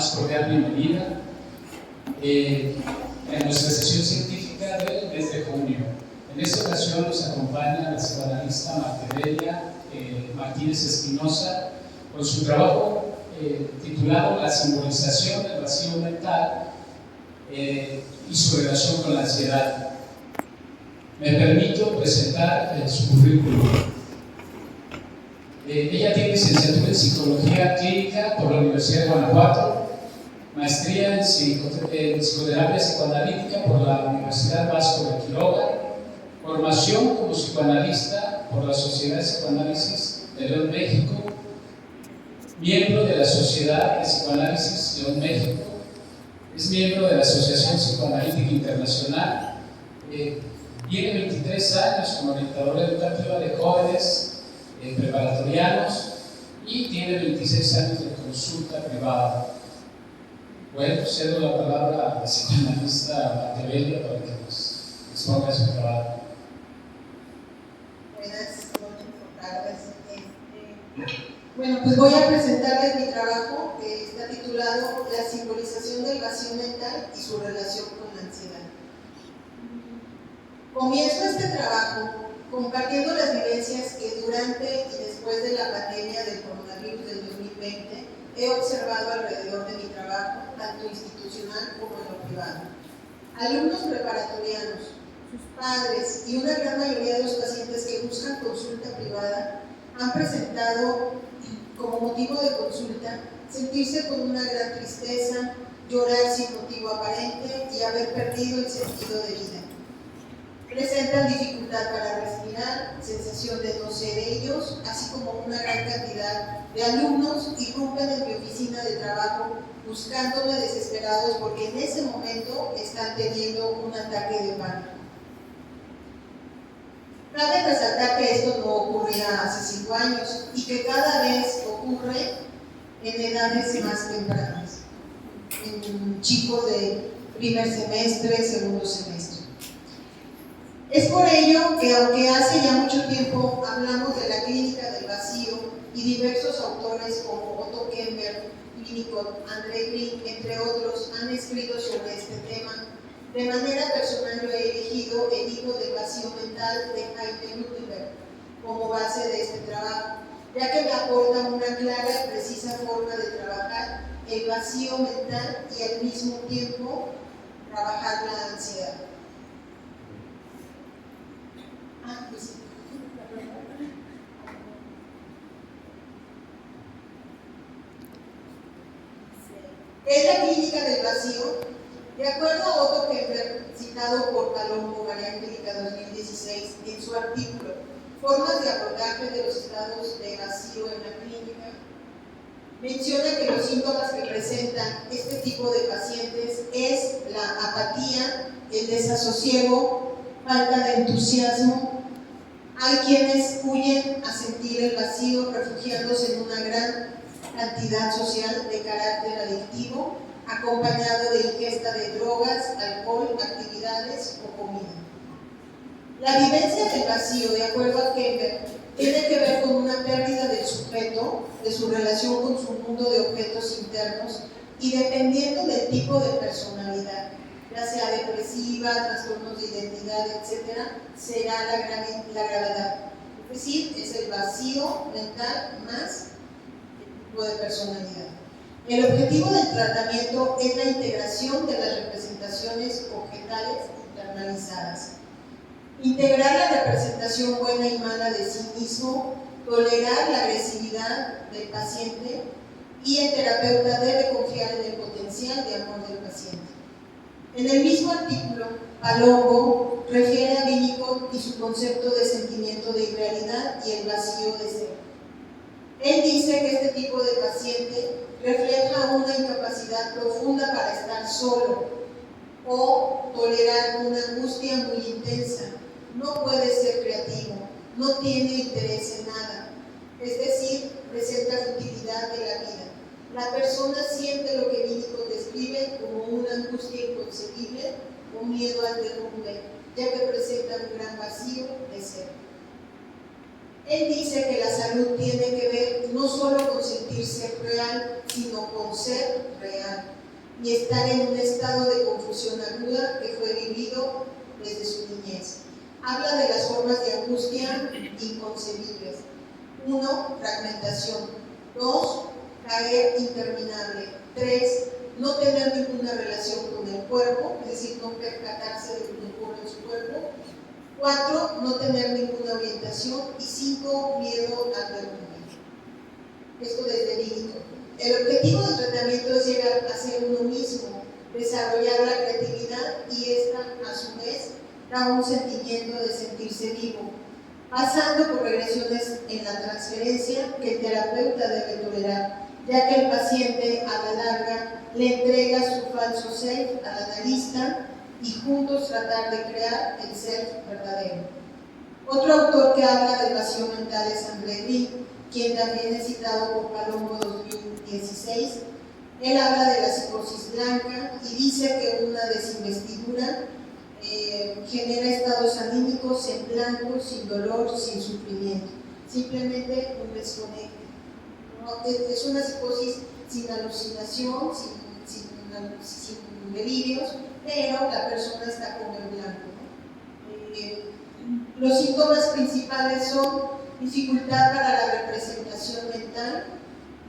más cordial bienvenida en nuestra sesión científica del mes de junio. En esta ocasión nos acompaña la psicoanalista Martevelia Martínez Espinosa con su trabajo titulado La simbolización del vacío mental y su relación con la ansiedad. Me permito presentar su currículum. Ella tiene licenciatura en Psicología Clínica por la Universidad de Guanajuato, maestría en Psicoterapia Psicoanalítica por la Universidad Vasco de Quiroga, formación como psicoanalista por la Sociedad de Psicoanálisis de León, México, miembro de la Sociedad de Psicoanálisis León, México, es miembro de la Asociación Psicoanalítica Internacional, tiene 23 años como orientadora educativa de jóvenes preparatorianos y tiene 26 años de consulta privada. Bueno, cedo la palabra a la psicoanalista Martevelia para que nos exponga su trabajo. Buenas noches o tardes. Bueno, pues voy a presentarles mi trabajo que está titulado La simbolización del vacío mental y su relación con la ansiedad. Comienzo este trabajo compartiendo las vivencias que durante y después de la pandemia del coronavirus del 2020 he observado alrededor de mi trabajo, tanto institucional como en lo privado. Alumnos preparatorianos, sus padres y una gran mayoría de los pacientes que buscan consulta privada han presentado como motivo de consulta sentirse con una gran tristeza, llorar sin motivo aparente y haber perdido el sentido de vida. Presentan dificultad para respirar, sensación de no ser ellos, así como una gran cantidad de alumnos irrumpen en mi oficina de trabajo buscándome desesperados porque en ese momento están teniendo un ataque de pánico. Cabe resaltar que esto no ocurría hace 5 años y que cada vez ocurre en edades más tempranas, en chicos de primer semestre, segundo semestre. Es por ello que, aunque hace ya mucho tiempo hablamos de la clínica del vacío y diversos autores como Otto Kemper, Winnicott, André Green, entre otros, han escrito sobre este tema, de manera personal yo he elegido el libro del vacío mental de Jaime Lutemberg como base de este trabajo, ya que me aporta una clara y precisa forma de trabajar el vacío mental y al mismo tiempo trabajar la ansiedad. Es la clínica del vacío, de acuerdo a Otto Kemper, citado por Palombo, María Angélica 2016, en su artículo Formas de abordaje de los estados de vacío en la clínica, menciona que los síntomas que presentan este tipo de pacientes es la apatía, el desasosiego, falta de entusiasmo. Hay quienes huyen a sentir el vacío refugiándose en una gran cantidad social de carácter adictivo, acompañado de ingesta de drogas, alcohol, actividades o comida. La vivencia del vacío, de acuerdo a Kemper, tiene que ver con una pérdida del sujeto, de su relación con su mundo de objetos internos y dependiendo del tipo de personalidad, ya sea depresiva, trastornos de identidad, etc., será la gravedad. Es decir, es el vacío mental más el tipo de personalidad. El objetivo del tratamiento es la integración de las representaciones objetales internalizadas. Integrar la representación buena y mala de sí mismo, tolerar la agresividad del paciente y el terapeuta debe confiar en el potencial de amor del paciente. En el mismo artículo, Palombo refiere a Winnicott y su concepto de sentimiento de irrealidad y el vacío de ser. Él dice que este tipo de paciente refleja una incapacidad profunda para estar solo o tolerar una angustia muy intensa. No puede ser creativo, no tiene interés en nada, es decir, presenta futilidad de la vida. La persona siente lo que Winnicott describe como una angustia inconcebible o miedo al derrumbe, ya que presenta un gran vacío de ser. Él dice que la salud tiene que ver no solo con sentir ser real, sino con ser real, y estar en un estado de confusión aguda que fue vivido desde su niñez. Habla de las formas de angustia inconcebibles. 1. Fragmentación. 2. Caer interminable. 3. No tener ninguna relación con el cuerpo, es decir, no percatarse de lo que ocurre en su cuerpo. 4. No tener ninguna orientación. Y 5. Miedo al derrumbe. Esto desde niño. El objetivo del tratamiento es llegar a ser uno mismo, desarrollar la creatividad, y esta, a su vez, da un sentimiento de sentirse vivo, pasando por regresiones en la transferencia que el terapeuta debe tolerar, ya que el paciente a la larga le entrega su falso self al analista y juntos tratar de crear el self verdadero. Otro autor que habla del vacío mental es André Lee, quien también es citado por Palombo 2016. Él habla de la psicosis blanca y dice que una desinvestidura genera estados anímicos en blanco, sin dolor, sin sufrimiento, simplemente un desconecte. ¿No? Es una psicosis sin alucinación, sin delirios, pero la persona está como en blanco. ¿No? Los síntomas principales son dificultad para la representación mental,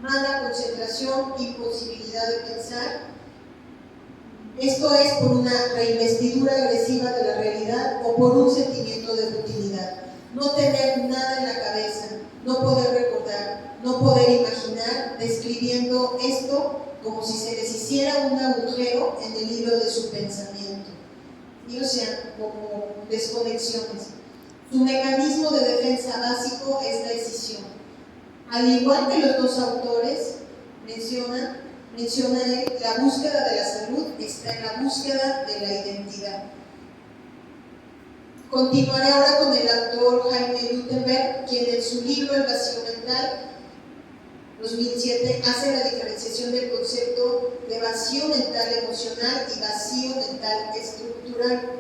mala concentración, imposibilidad de pensar. Esto es por una reinvestidura agresiva de la realidad o por un sentimiento de rutinidad. No tener nada en la cabeza, no poder recordar, no poder imaginar, describiendo esto como si se les hiciera un agujero en el hilo de su pensamiento. Y o sea, como desconexiones. Su mecanismo de defensa básico es la escisión. Al igual que los dos autores menciona él, la búsqueda de la salud está en la búsqueda de la identidad. Continuaré ahora con el autor Jaime Lutemberg, quien en su libro El vacío mental, 2007, hace la diferenciación del concepto de vacío mental emocional y vacío mental estructural.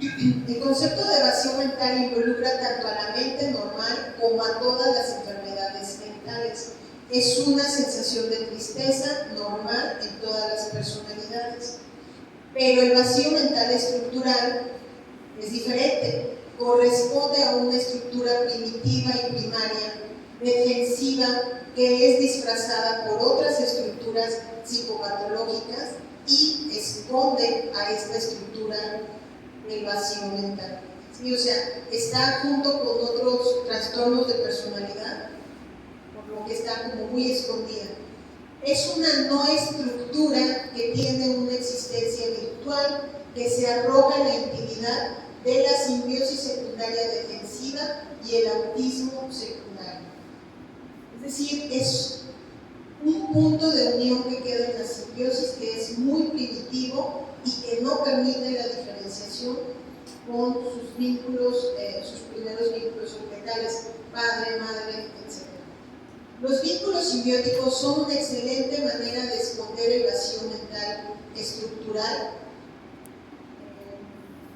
El concepto de vacío mental involucra tanto a la mente normal como a todas las enfermedades mentales. Es una sensación de tristeza normal en todas las personalidades. Pero el vacío mental estructural es diferente. Corresponde a una estructura primitiva y primaria, defensiva, que es disfrazada por otras estructuras psicopatológicas y esconde a esta estructura del vacío mental. ¿Sí? O sea, está junto con otros trastornos de personalidad, por lo que está como muy escondida. Es una no estructura que tiene una existencia virtual, que se arroja en la intimidad de la simbiosis secundaria defensiva y el autismo secundario. Es decir, es un punto de unión que queda en la simbiosis, que es muy primitivo y que no permite la diferenciación con sus vínculos, sus primeros vínculos objetales, padre, madre, etc. Los vínculos simbióticos son una excelente manera de esconder el vacío mental estructural,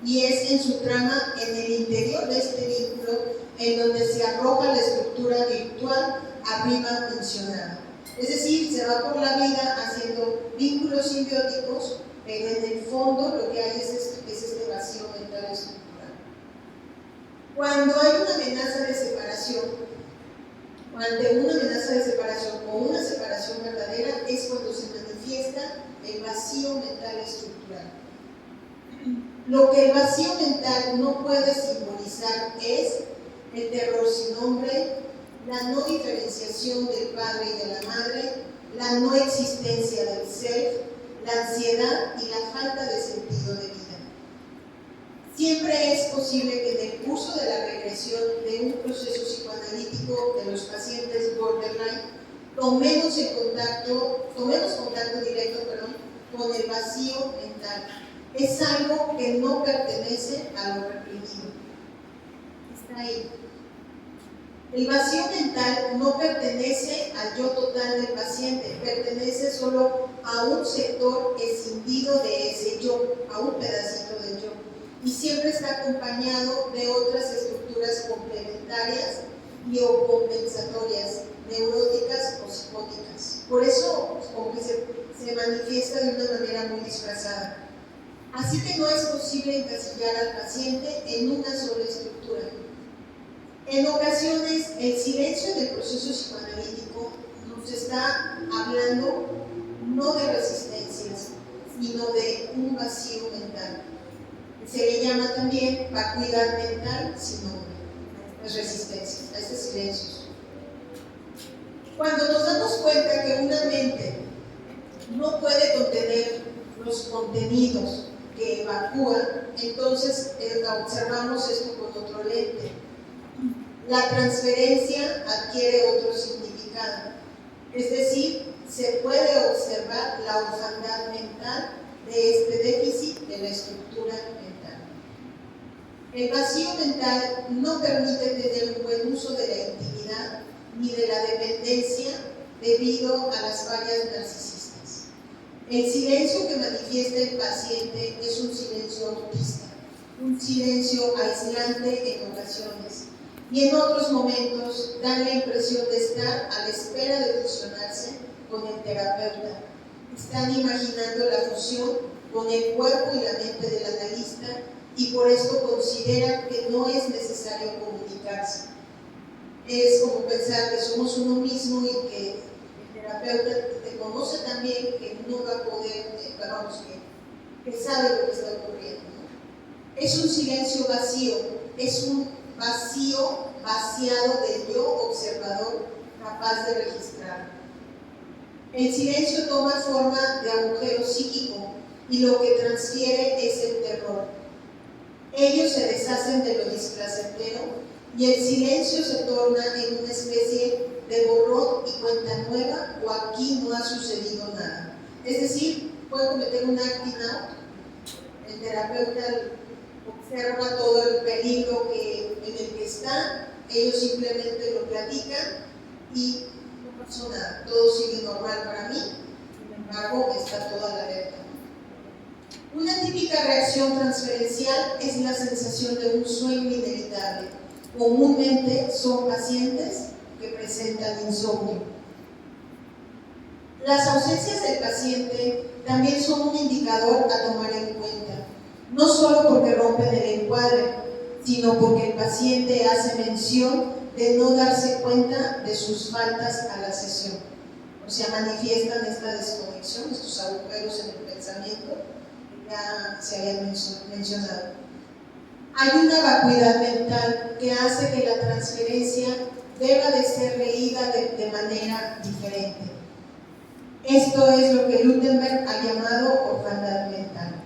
y es en su trama, en el interior de este vínculo, en donde se arroja la estructura virtual arriba mencionada. Es decir, se va por la vida haciendo vínculos simbióticos, pero en el fondo lo que hay es este vacío mental estructural. Cuando hay una amenaza de separación, ante una amenaza de separación o una separación verdadera, es cuando se manifiesta el vacío mental estructural. Lo que el vacío mental no puede simbolizar es el terror sin nombre, la no diferenciación del padre y de la madre, la no existencia del self, la ansiedad y la falta de sentido de vida. Siempre es posible que en el curso de la regresión de un proceso psicoanalítico de los pacientes borderline tomemos contacto directo con el vacío mental. Es algo que no pertenece a lo reprimido. Está ahí. El vacío mental no pertenece al yo total del paciente, pertenece solo a un sector escindido de ese yo, a un pedacito del yo, y siempre está acompañado de otras estructuras complementarias biocompensatorias, neuróticas o psicóticas. Por eso, como que se manifiesta de una manera muy disfrazada. Así que no es posible encasillar al paciente en una sola estructura. En ocasiones, el silencio del proceso psicoanalítico nos está hablando no de resistencias, sino de un vacío mental. Se le llama también vacuidad mental sin nombre, las resistencias, a estos silencios. Cuando nos damos cuenta que una mente no puede contener los contenidos que evacúa, entonces observamos esto con otro lente. La transferencia adquiere otro significado, es decir, se puede observar la orfandad mental de este déficit de la estructura mental. El vacío mental no permite tener un buen uso de la intimidad ni de la dependencia debido a las fallas narcisistas. El silencio que manifiesta el paciente es un silencio autista, un silencio aislante en ocasiones, y en otros momentos dan la impresión de estar a la espera de fusionarse con el terapeuta. Están imaginando la fusión con el cuerpo y la mente del analista y por esto consideran que no es necesario comunicarse. Es como pensar que somos uno mismo y que el terapeuta te conoce también, que no va a poder, que sabe lo que está ocurriendo, ¿no? Es un silencio vacío, es un vacío vaciado del yo observador capaz de registrar. El silencio toma forma de agujero psíquico y lo que transfiere es el terror. Ellos se deshacen de lo displacentero y el silencio se torna en una especie de borrón y cuenta nueva o aquí no ha sucedido nada. Es decir, puede cometer un acting out, el terapeuta observa todo el peligro en el que está, ellos simplemente lo platican y no pasó nada, todo sigue normal para mí, sin embargo está toda la alerta. Una típica reacción transferencial es la sensación de un sueño inevitable. Comúnmente son pacientes que presentan insomnio. Las ausencias del paciente también son un indicador a tomar en cuenta, no solo porque rompen el encuadre, sino porque el paciente hace mención de no darse cuenta de sus faltas a la sesión. O sea, manifiestan esta desconexión, estos agujeros en el pensamiento que ya se habían mencionado. Hay una vacuidad mental que hace que la transferencia deba de ser leída de manera diferente. Esto es lo que Lutemberg ha llamado orfandad mental.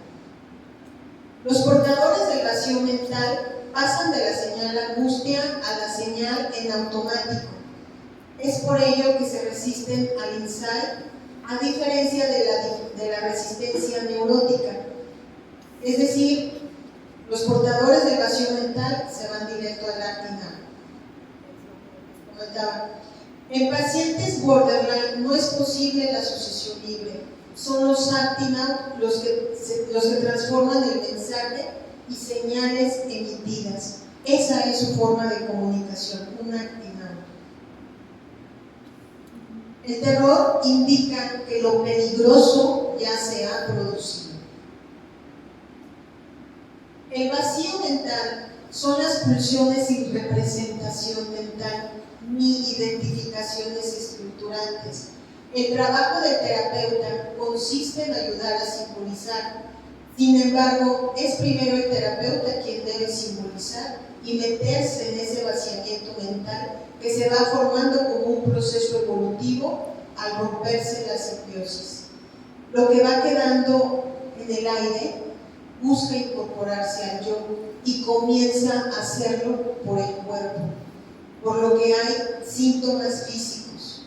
Los portadores del vacío mental pasan de la señal angustia a la señal en automático. Es por ello que se resisten al insight, a diferencia de la resistencia neurótica. Es decir, los portadores del vacío mental se van directo al acting out. En pacientes borderline no es posible la asociación libre. Son los acting out los que transforman el mensaje y señales emitidas. Esa es su forma de comunicación, un acting out. El terror indica que lo peligroso ya se ha producido. El vacío mental son las pulsiones sin representación mental ni identificaciones estructurantes. El trabajo del terapeuta consiste en ayudar a simbolizar. Sin embargo, es primero el terapeuta quien debe simbolizar y meterse en ese vaciamiento mental que se va formando como un proceso evolutivo al romperse la simbiosis. Lo que va quedando en el aire busca incorporarse al yo y comienza a hacerlo por el cuerpo, por lo que hay síntomas físicos.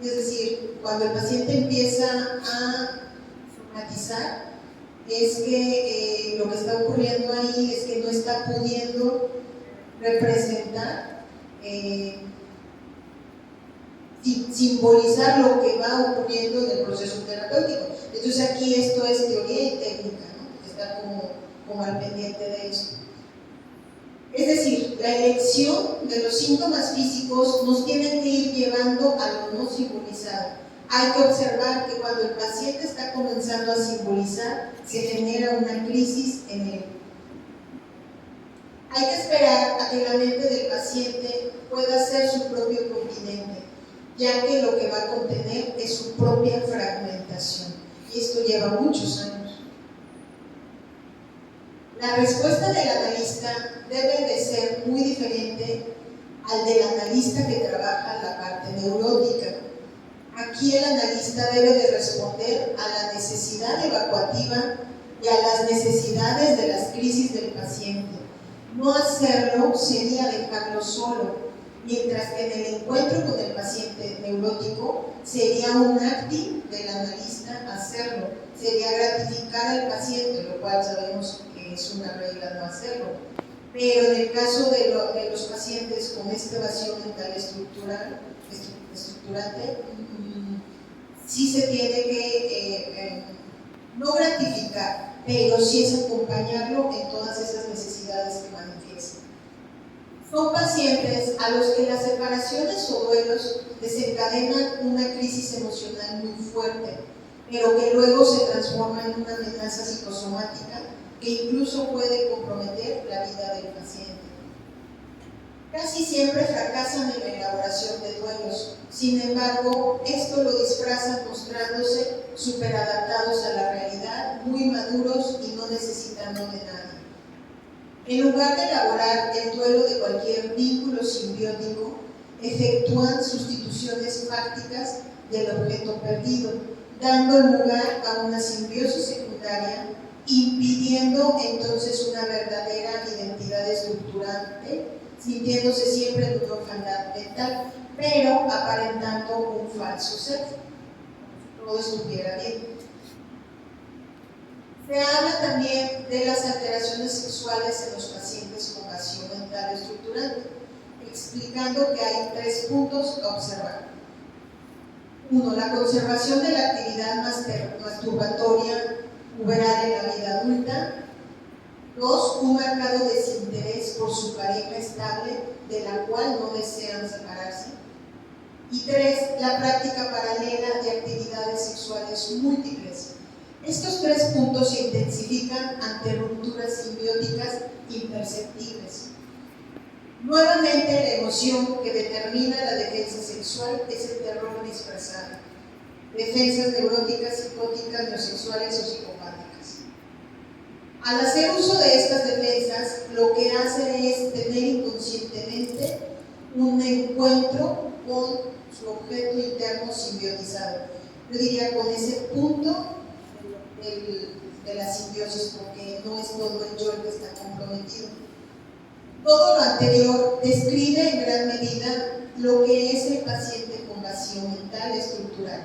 Es decir, cuando el paciente empieza a somatizar, es que lo que está ocurriendo ahí es que no está pudiendo representar, simbolizar lo que va ocurriendo en el proceso terapéutico. Entonces aquí esto es teoría y técnica, ¿no? Está como al pendiente de eso. Es decir, la elección de los síntomas físicos nos tiene que ir llevando a lo no simbolizado. Hay que observar que cuando el paciente está comenzando a simbolizar, se genera una crisis en él. Hay que esperar a que la mente del paciente pueda ser su propio continente, ya que lo que va a contener es su propia fragmentación. Y esto lleva muchos años. La respuesta del analista debe de ser muy diferente al del analista que trabaja la parte neurótica. Aquí el analista debe de responder a la necesidad evacuativa y a las necesidades de las crisis del paciente. No hacerlo sería dejarlo solo, mientras que en el encuentro con el paciente neurótico sería un acting del analista hacerlo, sería gratificar al paciente, lo cual sabemos que es una regla no hacerlo. Pero en el caso de los pacientes con esta vacío mental estructurante, sí se tiene que no gratificar, pero sí es acompañarlo en todas esas necesidades que manifiestan. Son pacientes a los que las separaciones o duelos desencadenan una crisis emocional muy fuerte, pero que luego se transforma en una amenaza psicosomática que incluso puede comprometer la vida del paciente. Casi siempre fracasan en la elaboración de duelos, sin embargo, esto lo disfrazan mostrándose superadaptados a la realidad, muy maduros y no necesitando de nadie. En lugar de elaborar el duelo de cualquier vínculo simbiótico, efectúan sustituciones fácticas del objeto perdido, dando lugar a una simbiosis secundaria, impidiendo entonces una verdadera identidad estructurante, sintiéndose siempre en una orfandad mental, pero aparentando un falso ser. Todo estuviera bien. Se habla también de las alteraciones sexuales en los pacientes con vacío mental estructurante, explicando que hay 3 puntos a observar. 1. La conservación de la actividad masturbatoria puberal en la vida adulta. 2. Un marcado desinterés por su pareja estable, de la cual no desean separarse. Y 3. La práctica paralela de actividades sexuales múltiples. Estos 3 puntos se intensifican ante rupturas simbióticas imperceptibles. Nuevamente, la emoción que determina la defensa sexual es el terror disfrazado. Defensas neuróticas, psicóticas, neosexuales o psicopáticas. Al hacer uso de estas defensas, lo que hacen es tener inconscientemente un encuentro con su objeto interno simbiotizado. Yo diría con ese punto de la simbiosis, porque no es todo el yo el que está comprometido. Todo lo anterior describe en gran medida lo que es el paciente con vacío mental estructural.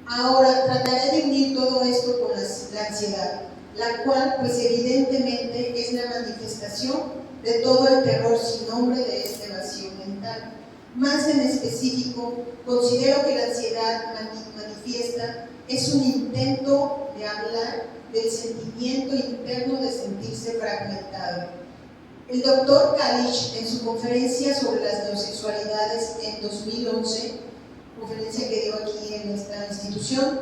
Ahora trataré de unir todo esto con la ansiedad, la cual pues evidentemente es la manifestación de todo el terror sin nombre de este vacío mental. Más en específico, considero que la ansiedad manifiesta es un intento de hablar del sentimiento interno de sentirse fragmentado. El doctor Kalish, en su conferencia sobre las neosexualidades en 2011, conferencia que dio aquí en esta institución,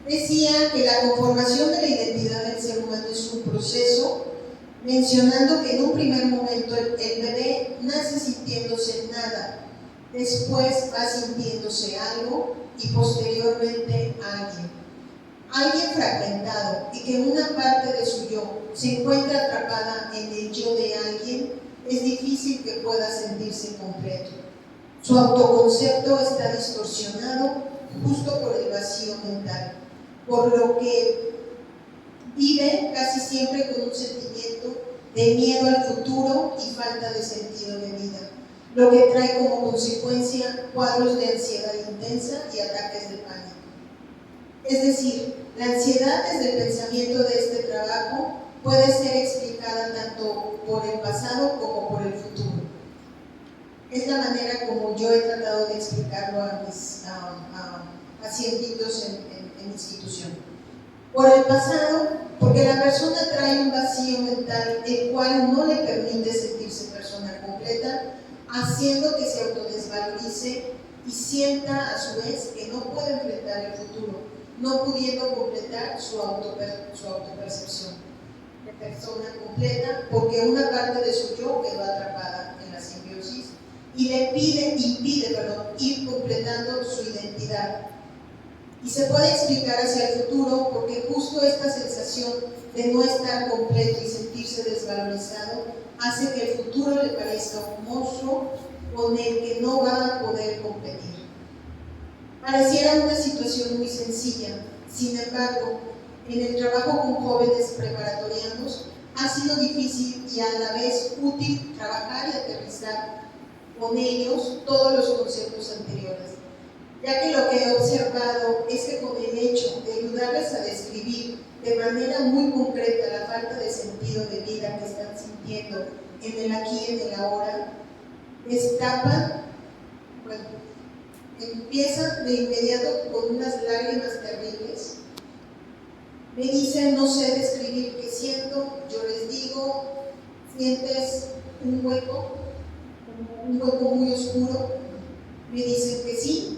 decía que la conformación de la identidad del ser humano es un proceso, mencionando que en un primer momento el bebé nace sintiéndose nada, después va sintiéndose algo y posteriormente alguien fragmentado, y que una parte de su yo se encuentra atrapada en el yo de alguien, es difícil que pueda sentirse completo. Su autoconcepto está distorsionado justo por el vacío mental, por lo que vive casi siempre con un sentimiento de miedo al futuro y falta de sentido de vida, lo que trae como consecuencia cuadros de ansiedad intensa y ataques de pánico. Es decir, la ansiedad desde el pensamiento de este trabajo puede ser explicada tanto por el pasado como por el futuro. Es la manera como yo he tratado de explicarlo a mis pacientitos en institución. Por el pasado, porque la persona trae un vacío mental el cual no le permite sentirse persona completa, haciendo que se autodesvalorice y sienta a su vez que no puede enfrentar el futuro, no pudiendo completar su autopercepción de persona completa, porque una parte de su yo quedó atrapada en la simbiosis y le impide ir completando su identidad. Y se puede explicar hacia el futuro porque justo esta sensación de no estar completo y sentirse desvalorizado hace que el futuro le parezca un monstruo con el que no va a poder competir. Pareciera una situación muy sencilla, sin embargo, en el trabajo con jóvenes preparatorianos ha sido difícil y a la vez útil trabajar y aterrizar con ellos todos los conceptos anteriores, ya que lo que he observado es que con el hecho de ayudarles a describir de manera muy concreta la falta de sentido de vida que están sintiendo en el aquí y en el ahora, destapan, empiezan de inmediato con unas lágrimas terribles. Me dicen, no sé describir qué siento, yo les digo, sientes un hueco muy oscuro. Me dicen que sí,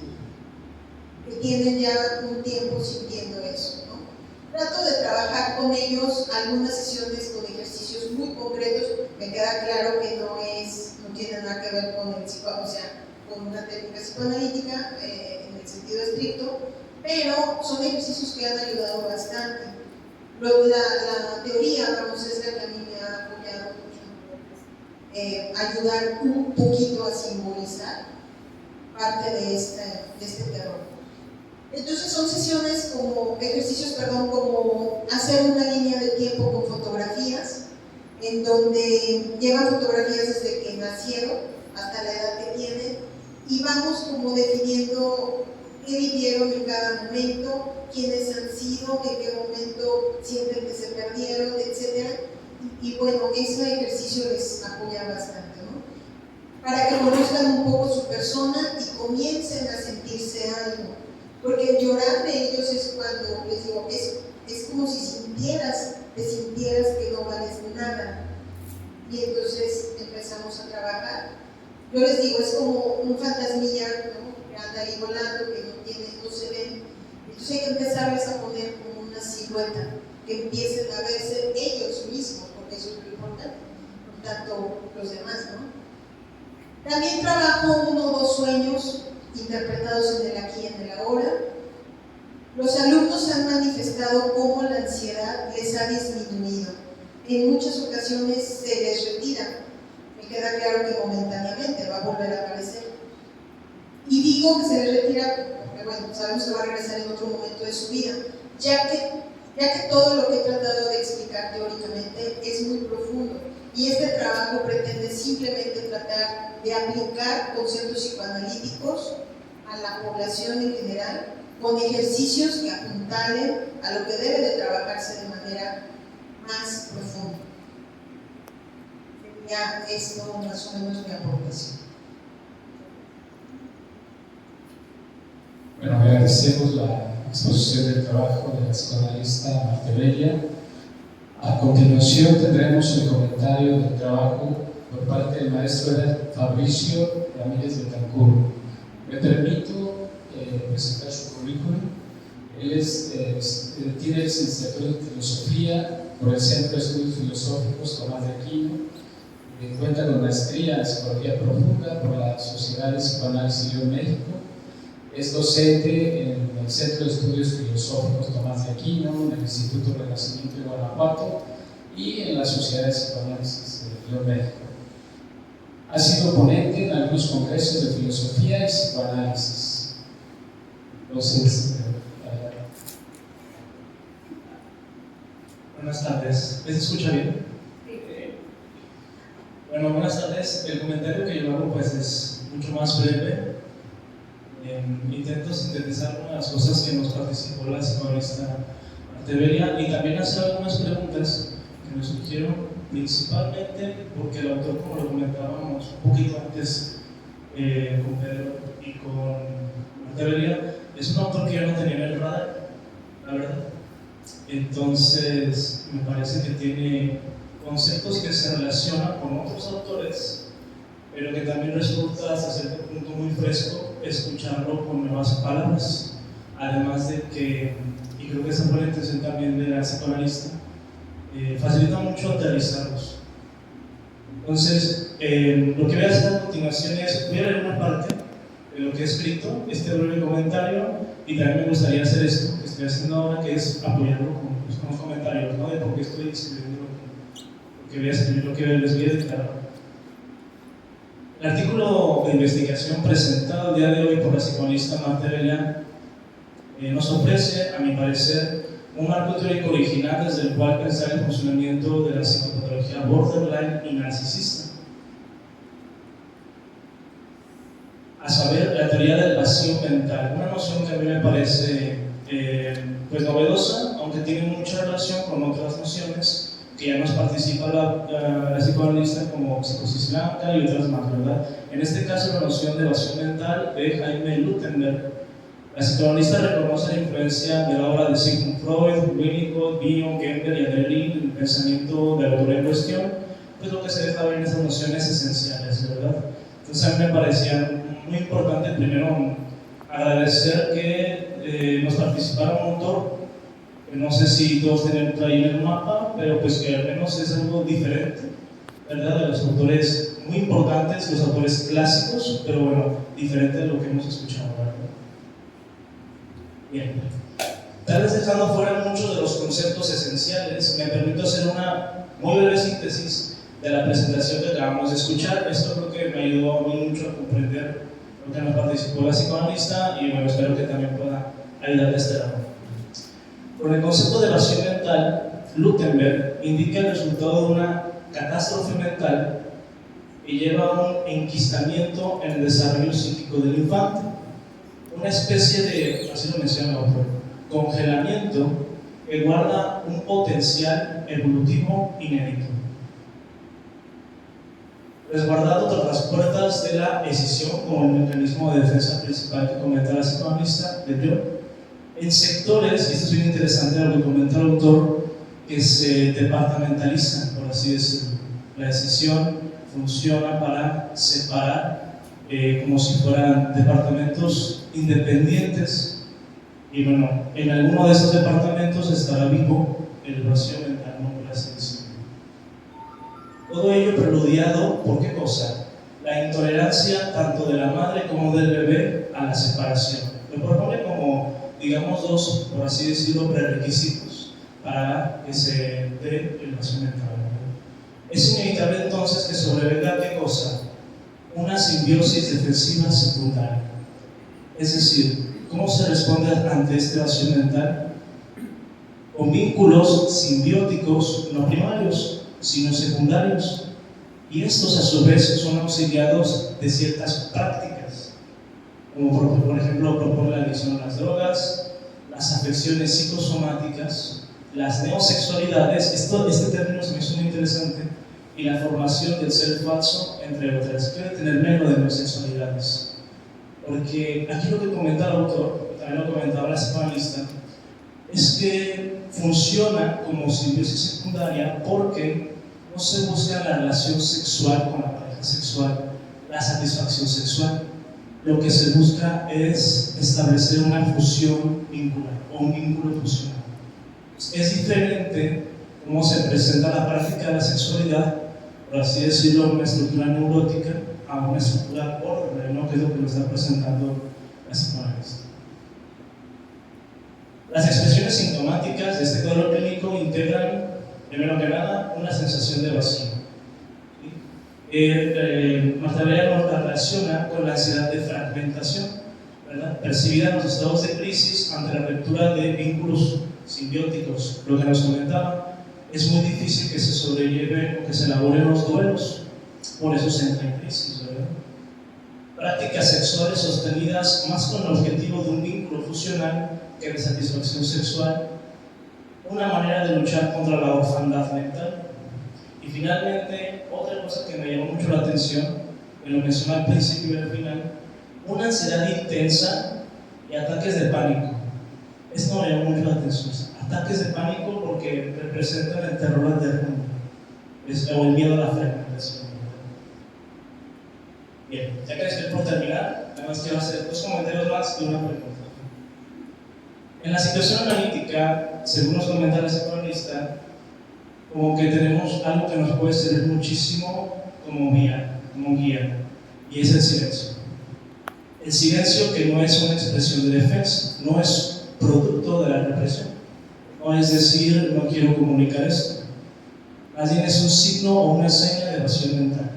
que tienen ya un tiempo sintiendo eso, ¿no? Trato de trabajar con ellos algunas sesiones con ejercicios muy concretos. Me queda claro que no tiene nada que ver con el con una técnica psicoanalítica en el sentido estricto, pero son ejercicios que han ayudado bastante. Luego la teoría, es la que a mí me ha apoyado mucho, ayudar un poquito a simbolizar parte de este terror. Entonces son sesiones ejercicios, como hacer una línea de tiempo con fotografías, en donde llevan fotografías desde que nacieron hasta la edad que tienen, y vamos como definiendo qué vivieron en cada momento, quiénes han sido, en qué momento sienten que se perdieron, etc. Y bueno, ese ejercicio les apoya bastante, ¿no? Para que conozcan un poco su persona y comiencen a sentirse algo. Porque el llorar de ellos es cuando, les digo, es como si te sintieras que no vales nada. Y entonces empezamos a trabajar. Yo les digo, es como un fantasmilla, ¿no?, que anda ahí volando, que no se ven. Entonces hay que empezarles a poner como una silueta, que empiecen a verse ellos mismos, porque eso es lo importante, no tanto los demás, ¿no? También trabajo 1 o 2 sueños interpretados en el aquí y en el ahora. Los alumnos han manifestado cómo la ansiedad les ha disminuido. En muchas ocasiones se les retira. Me queda claro que momentáneamente va a volver a aparecer. Y digo que se les retira porque, bueno, sabemos que va a regresar en otro momento de su vida, ya que todo lo que he tratado de explicar teóricamente es muy profundo. Y este trabajo pretende simplemente tratar de aplicar conceptos psicoanalíticos a la población en general, con ejercicios que apuntalen a lo que debe de trabajarse de manera más profunda. Ya esto más o menos mi aportación. Bueno, agradecemos la exposición del trabajo de la psicoanalista Marta Evelia. A continuación tendremos el comentario del trabajo por parte del maestro Fabricio Ramírez de Tancur. Me permito presentar su currículum. Él tiene licenciatura en Filosofía por el Centro de Estudios Filosóficos Tomás de Aquino. Cuenta con maestría en Psicología Profunda por la Sociedad de Psicoanálisis de México. Es docente en el Centro de Estudios Filosóficos Tomás de Aquino, en el Instituto Renacimiento de Guanajuato y en la Sociedad de Psicoanálisis de México. Ha sido ponente en algunos congresos de filosofía y psicoanálisis. Entonces, buenas tardes. ¿Me escucha bien? Bueno, buenas tardes. El comentario que yo hago pues es mucho más breve. Intento sintetizar unas cosas que nos participó la psicoanalista Marta Evelia y también hacer algunas preguntas que me surgieron, principalmente porque el autor, como lo comentábamos un poquito antes con Pedro y con Marta Evelia, es un autor que yo no tenía en el radar, la verdad. Entonces, me parece que tiene conceptos que se relacionan con otros autores pero que también resulta hasta cierto punto muy fresco escucharlo con nuevas palabras, además de que, y creo que esa fue la intención también de la psicoanalista, facilita mucho aterrizarlos. Entonces, lo que voy a hacer a continuación es, voy a leer una parte de lo que he escrito, este breve comentario, y también me gustaría hacer esto que estoy haciendo ahora, que es apoyarlo con los comentarios, ¿no? De por qué estoy escribiendo lo que voy a escribir, lo que les voy a dedicar ahora. El artículo de investigación presentado el día de hoy por la psicoanalista Marta Belian nos ofrece, a mi parecer, un marco teórico original desde el cual pensar el funcionamiento de la psicopatología borderline y narcisista. A saber, la teoría del vacío mental, una noción que a mí me parece pues novedosa, aunque tiene mucha relación con otras nociones que ya nos participa la psicoanalista como psicosis blanca y otras más, ¿verdad? En este caso, la noción de vacío mental de Jaime Lutemberg. La psicoanalista reconoce la influencia de la obra de Sigmund Freud, Winnicott, Bion, Kemper y Adlerlin en el pensamiento del autor en cuestión, pues lo que se deja ver en esas nociones esenciales, ¿verdad? Entonces a mí me parecía muy importante primero agradecer que nos participara un autor, que no sé si todos tienen ahí en el mapa, pero pues que al menos es algo diferente, ¿verdad? De los autores muy importantes, los autores clásicos, pero bueno, diferente de lo que hemos escuchado, ¿verdad? Bien, tal vez dejando fuera muchos de los conceptos esenciales, me permito hacer una muy breve síntesis de la presentación que acabamos de escuchar. Esto creo que me ayudó a mí mucho a comprender lo que nos participó la psicoanalista y bueno, espero que también pueda ayudar de este lado. Con el concepto de vacío mental, Lutemberg indica el resultado de una catástrofe mental y lleva a un enquistamiento en el desarrollo psíquico del infante. Una especie de, así lo menciona el autor, congelamiento que guarda un potencial evolutivo inédito. Resguardado tras las puertas de la escisión como el mecanismo de defensa principal que comenta la psicoanalista de yo, en sectores, y esto es bien interesante lo que comenta el autor, que se departamentalizan, por así decirlo. La escisión funciona para separar como si fueran departamentos independientes, y bueno, en alguno de esos departamentos estará vivo el vacío mental, no por así decirlo. Todo ello preludiado por ¿qué cosa? La intolerancia tanto de la madre como del bebé a la separación. Lo propone como, digamos, dos, por así decirlo, prerequisitos para que se dé el vacío mental. Es inevitable entonces que sobrevenga ¿qué cosa? Una simbiosis defensiva secundaria. Es decir, ¿cómo se responde ante este vacío mental? Con vínculos simbióticos no primarios, sino secundarios. Y estos a su vez son auxiliados de ciertas prácticas, como por ejemplo propone la adicción a las drogas, las afecciones psicosomáticas, las neosexualidades, este término se me hizo muy interesante, y la formación del ser falso, entre otras. Quiero detenerme en lo de neosexualidades, porque aquí lo que comenta el autor, también lo comentaba la psicoanalista, es que funciona como simbiosis secundaria porque no se busca la relación sexual con la pareja sexual, la satisfacción sexual. Lo que se busca es establecer una fusión vincular o un vínculo funcional. Es diferente cómo se presenta la práctica de la sexualidad, por así decirlo, una estructura neurótica a una estructura borderline, ¿no? Que es lo que nos está presentando la psicoanalista. Las expresiones sintomáticas de este cuadro clínico integran, primero que nada, una sensación de vacío. Marta Belian nos la relaciona con la ansiedad de fragmentación, ¿verdad? Percibida en los estados de crisis ante la ruptura de vínculos simbióticos. Lo que nos comentaba, es muy difícil que se sobrelleve o que se elaboren los duelos, por eso se entra en crisis, ¿verdad? Prácticas sexuales sostenidas más con el objetivo de un vínculo funcional que de satisfacción sexual, una manera de luchar contra la orfandad mental. Y finalmente, otra cosa que me llamó mucho la atención, que lo mencioné al principio y al final, una ansiedad intensa y ataques de pánico. Esto me llamó mucho la atención. Ataques de pánico porque representan el terror al derrumbe, o el miedo a la fragmentación. Bien, ya que estoy por terminar, además quiero hacer 2 comentarios más y una pregunta. En la situación analítica, según nos comenta la psicoanalista, como que tenemos algo que nos puede servir muchísimo como guía, y es el silencio. El silencio, que no es una expresión de defensa, no es producto de la represión, no es decir, no quiero comunicar esto, más bien es un signo o una seña de evasión mental,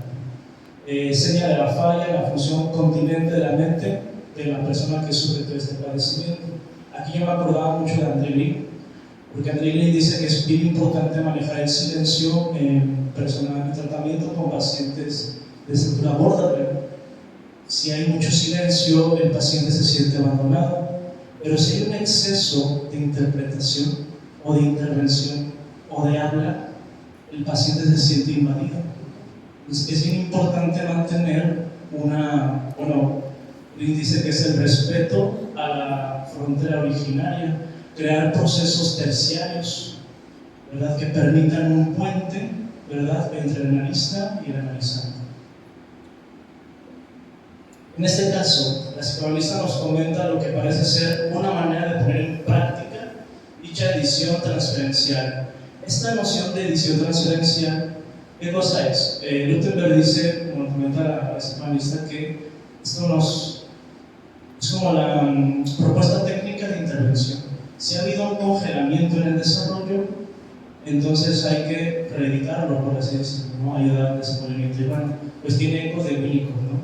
seña de la falla, la función continente de la mente de la persona que sufre todo este padecimiento. Aquí yo me acordaba mucho de André Lee, porque André Lee dice que es bien importante manejar el silencio en tratamiento con pacientes de estructura borderline. Si hay mucho silencio, el paciente se siente abandonado, pero si hay un exceso de interpretación o de intervención o de habla, el paciente se siente invadido. Entonces, es bien importante mantener dice que es el respeto a la frontera originaria, crear procesos terciarios, ¿verdad?, que permitan un puente, ¿verdad?, entre el analista y el analizante. En este caso, la psicoanalista nos comenta lo que parece ser una manera de poner en práctica dicha edición transferencial. Esta noción de edición transferencial, ¿qué cosa es? Lutemberg dice, como comenta la psicoanalista, que esto es como la propuesta técnica de intervención. Si ha habido un congelamiento en el desarrollo, entonces hay que reeditarlo, por así decirlo, ¿no?, ayudar al desenvolvimiento. Y bueno, pues tiene ecos de Winnicott, ¿no?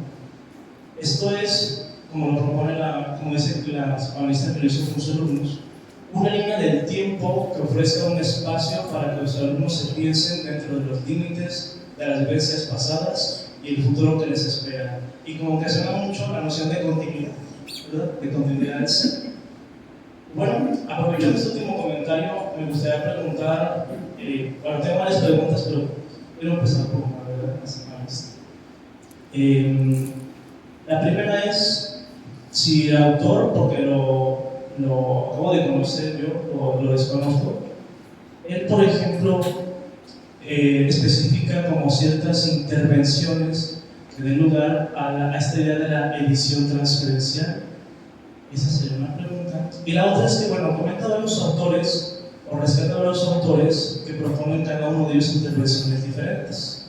Esto es, como lo propone como dice la psicoanalista que lo hizo con sus alumnos, una línea del tiempo que ofrezca un espacio para que los alumnos se piensen dentro de los límites de las vivencias pasadas y el futuro que les espera. Y como que suena mucho la noción de continuidad, ¿verdad?, de continuidad del ser. Bueno, aprovechando este último comentario, me gustaría preguntar, tengo varias preguntas, pero quiero empezar por una, ¿verdad?, la psicoanalista. La primera es si el autor, porque lo acabo de conocer yo, lo desconozco, él, por ejemplo, especifica como ciertas intervenciones que den lugar a esta idea de la edición transferencial. Esa sería una pregunta. Y la otra es que, bueno, comenta varios autores, o rescata varios autores que proponen cada uno de ellos intervenciones diferentes.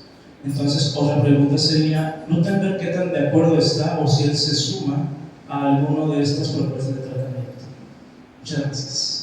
Entonces, otra pregunta sería, Lutemberg, ¿qué tan de acuerdo está o si él se suma a alguno de estas propuestas de tratamiento? Muchas gracias.